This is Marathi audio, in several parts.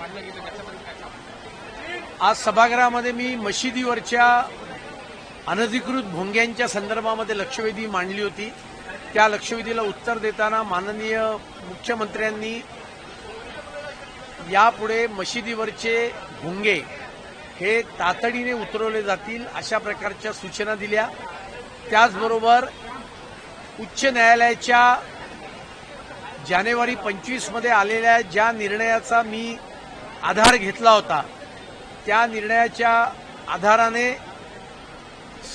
मानलं गेलं त्याच्याबद्दल काय सांगू? आज सभागृहामध्ये मी मशिदीवरच्या अनधिकृत भोंग्यांच्या संदर्भामध्ये लक्षवेधी मांडली होती. त्या लक्षवेधीला उत्तर देताना माननीय मुख्यमंत्र्यांनी यापुढे मशिदीवरचे भोंगे हे तातडीने उतरवले जातील अशा प्रकारच्या सूचना दिल्या. त्याचबरोबर उच्च न्यायालयाच्या जानेवारी 25 मध्ये आलेल्या ज्या निर्णयाचा मी आधार घेतला होता त्या निर्णयाच्या आधाराने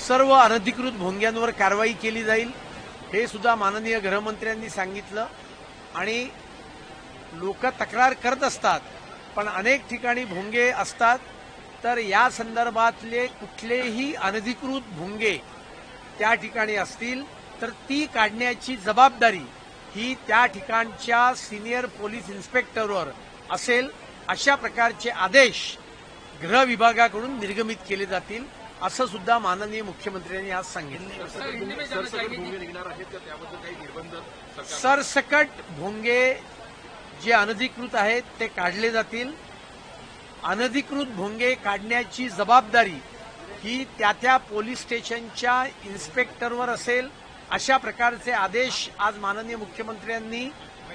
सर्व अनधिकृत भोंग्यांवर कारवाई केली जाईल हे सुद्धा माननीय गृहमंत्र्यांनी सांगितलं. आणि लोक तक्रार करत असतात पण अनेक ठिकाणी भोंगे असतात, तर या संदर्भातले कुठलेही अनधिकृत भोंगे त्या ठिकाणी असतील तर ती काढण्याची जबाबदारी ही त्या ठिकाणच्या सिनियर पोलीस इन्स्पेक्टरवर असेल. अशा प्रकारचे आदेश गृह विभागाकडून निर्गमित केले जातील असं सुद्धा माननीय मुख्यमंत्र्यांनी आज सांगितलं. सरसकट भोंगे जे अनधिकृत आहेत ते काढले जातील. अनधिकृत भोंगे काढण्याची जबाबदारी ही त्या पोलीस स्टेशनच्या इन्स्पेक्टरवर असेल. अशा प्रकारचे आदेश आज माननीय मुख्यमंत्र्यांनी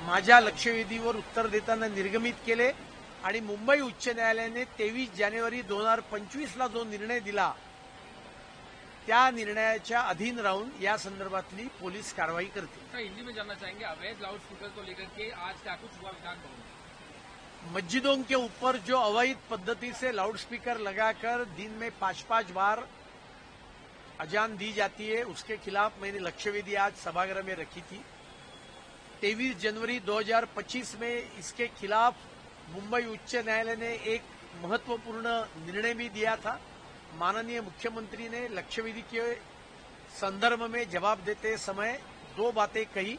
माझ्या लक्षवेधीवर उत्तर देताना निर्गमित केले. आणि मुंबई उच्च न्यायालयाने 23 जानेवारी 2025 जो निर्णय दिला त्या निर्णयाच्या अधीन राहून या संदर्भातली पोलीस कारवाई करतील. हिंदी में जानना चाहेंगे, अवैध लाउड स्पीकर को लेकर के आज क्या कुछ हुआ विधान भवन में? मस्जिदों के ऊपर जो अवैध पद्धति से लाउडस्पीकर लगाकर दिन में 5-5 बार अजान दी जाती है, उसके खिलाफ मैंने लक्ष्यवेधी आज सभागृह में रखी थी. 23 जनवरी 2025 में इसके खिलाफ मुंबई उच्च न्यायालय ने एक महत्वपूर्ण निर्णय भी दिया था. माननीय मुख्यमंत्री ने लक्ष्यवेधी के संदर्भ में जवाब देते समय दो बातें कही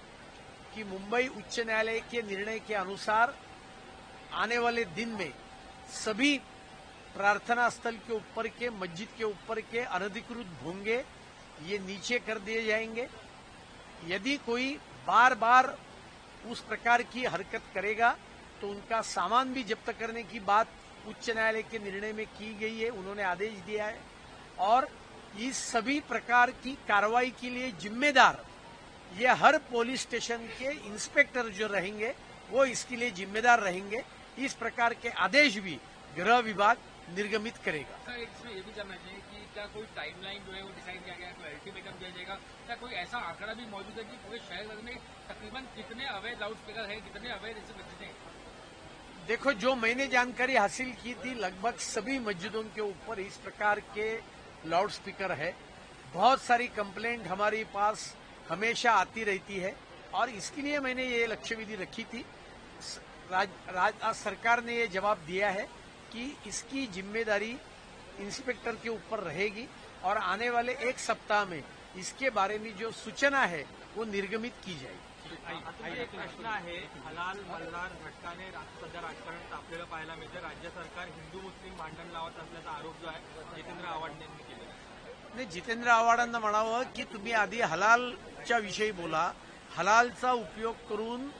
कि मुंबई उच्च न्यायालय के निर्णय के अनुसार आने वाले दिन में सभी प्रार्थना स्थल के ऊपर के, मस्जिद के ऊपर के अनधिकृत भोंगे ये नीचे कर दिए जाएंगे. यदि कोई बार बार उस प्रकार की हरकत करेगा तो उनका सामान भी जब्त करने की बात उच्च न्यायालय के निर्णय में की गई है. उन्होंने आदेश दिया है और इस सभी प्रकार की कार्रवाई के लिए जिम्मेदार ये हर पुलिस स्टेशन के इंस्पेक्टर जो रहेंगे वो इसके लिए जिम्मेदार रहेंगे. इस प्रकार के आदेश भी गृह विभाग निर्गमित करेगा. सर, इसमें ये भी जानना चाहिए कि क्या कोई टाइमलाइन जो है वो डिसाइड किया गया है, कोई अल्टीमेटम दिया जाएगा, क्या कोई ऐसा आंकड़ा भी मौजूद है कि पूरे शहर भर में तकरीबन कितने अवैध लाउड स्पीकर है, कितने अवैध ऐसे मस्जिदें हैं? देखो, जो मैंने जानकारी हासिल की थी लगभग सभी मस्जिदों के ऊपर इस प्रकार के लाउड स्पीकर है. बहुत सारी कंप्लेंट हमारे पास हमेशा आती रहती है और इसके लिए मैंने ये लक्ष्यवेधी रखी थी. आज सरकार ने ये जवाब दिया है कि इसकी जिम्मेदारी इंस्पेक्टर के ऊपर रहेगी और आने वाले एक सप्ताह में इसके बारे में जो सूचना है वो निर्गमित की जाएगी. एक प्रश्न आहे, हलाल मल्हार घटकाने सध्या राजकारण तापलेलं पाहायला मिळते. राज्य सरकार हिंदू मुस्लिम भांडण लावत असल्याचा आरोप जो आहे जितेंद्र आव्हाड यांनी केला. नाही, जितेंद्र आव्हाडांना म्हणावं की तुम्ही आधी हलालच्या विषयी बोला. हलालचा उपयोग करून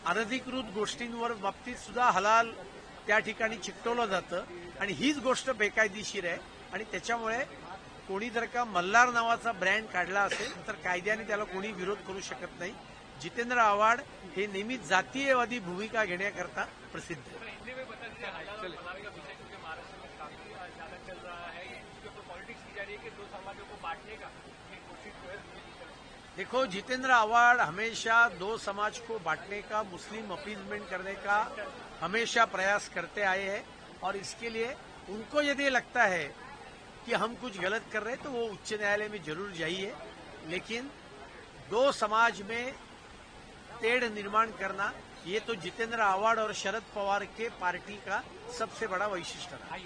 अनधिकृत गोष्टींवर बाबतीत सुद्धा हलाल त्या ठिकाणी चिकटवलं जातं आणि हीच गोष्ट बेकायदेशीर आहे. आणि त्याच्यामुळे कोणी जर का मल्हार नावाचा ब्रँड काढला असेल तर कायद्याने त्याला कोणी विरोध करू शकत नाही. जितेंद्र आव्हाड हे नेहमी जातीयवादी भूमिका घेण्याकरता प्रसिद्ध आहे. देखो, जितेंद्र आव्हाड हमेशा दो समाज को बांटने का, मुस्लिम अपीजमेंट करने का हमेशा प्रयास करते आए हैं और इसके लिए उनको यदि लगता है कि हम कुछ गलत कर रहे हैं तो वो उच्च न्यायालय में जरूर जाइए. लेकिन दो समाज में तेढ़ निर्माण करना ये तो जितेंद्र आव्हाड और शरद पवार के पार्टी का सबसे बड़ा वैशिष्ट्य है.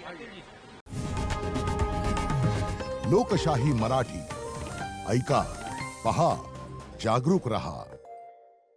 लोकशाही मराठी ऐका, पहा, जागरूक रहा.